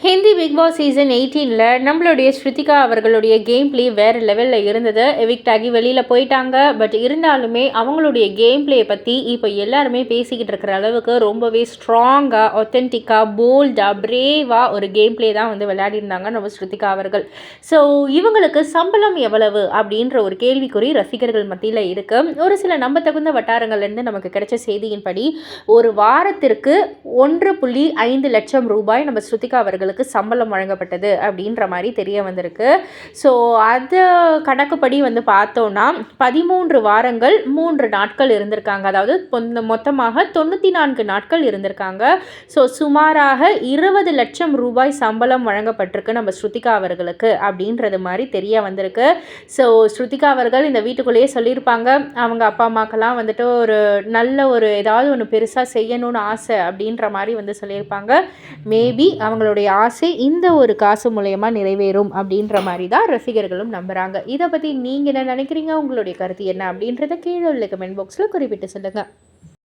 Hindi big Boss season 18ல் நம்மளுடைய ஸ்ருதிகா அவர்களுடைய game play வேறு லெவலில் இருந்தது. எவிக்ட் ஆகி வெளியில் போயிட்டாங்க. பட் இருந்தாலுமே அவங்களுடைய கேம் பிளே பற்றி இப்போ எல்லாருமே பேசிக்கிட்டு இருக்கிற அளவுக்கு ரொம்பவே ஸ்ட்ராங்காக, ஒத்தென்டிக்காக, போல்டாக, பிரேவாக ஒரு கேம் பிளே தான் வந்து விளையாடிருந்தாங்க நம்ம ஸ்ருதிகா அவர்கள். ஸோ இவங்களுக்கு சம்பளம் எவ்வளவு அப்படின்ற ஒரு கேள்விக்குறி ரசிகர்கள் மத்தியில் இருக்குது. ஒரு சில நம்பத்தகுந்த வட்டாரங்கள்லேருந்து நமக்கு கிடைச்ச செய்தியின்படி ஒரு வாரத்திற்கு 1.5 லட்சம் ரூபாய் நம்ம ஸ்ருதிகா அவர்களுக்கு சம்பளம் வழங்கப்பட்டது அப்படின்ற மாதிரி தெரிய வந்திருக்கு. ஸோ அது கணக்குப்படி வந்து பார்த்தோன்னா 13 வாரங்கள் 3 நாட்கள் இருந்திருக்காங்க. அதாவது மொத்தமாக 94 நாட்கள் இருந்திருக்காங்க. ஸோ சுமாராக 20 லட்சம் ரூபாய் சம்பளம் வழங்கப்பட்டிருக்கு நம்ம ஸ்ருதிகா அவர்களுக்கு அப்படின்றது மாதிரி தெரிய வந்திருக்கு. ஸோ ஸ்ருதிகா அவர்கள் இந்த வீட்டுக்குள்ளேயே சொல்லியிருப்பாங்க, அவங்க அப்பா அம்மாக்கெல்லாம் வந்துட்டு ஒரு நல்ல ஒரு ஏதாவது ஒன்று பெருசாக செய்யணும்னு ஆசை அப்படின்ற மாதிரி வந்து சொல்லியிருப்பாங்க. மேபி அவங்களுடைய ஆசை இந்த ஒரு காசு மூலயமா நிறைவேறும் அப்படின்ற மாதிரி தான் ரசிகர்களும் நம்புகிறாங்க. இதை பற்றி நீங்கள் என்ன நினைக்கிறீங்க? உங்களுடைய கருத்து என்ன அப்படின்றத கீழே உள்ள கமெண்ட் பாக்ஸில் குறிப்பிட்டு சொல்லுங்கள்.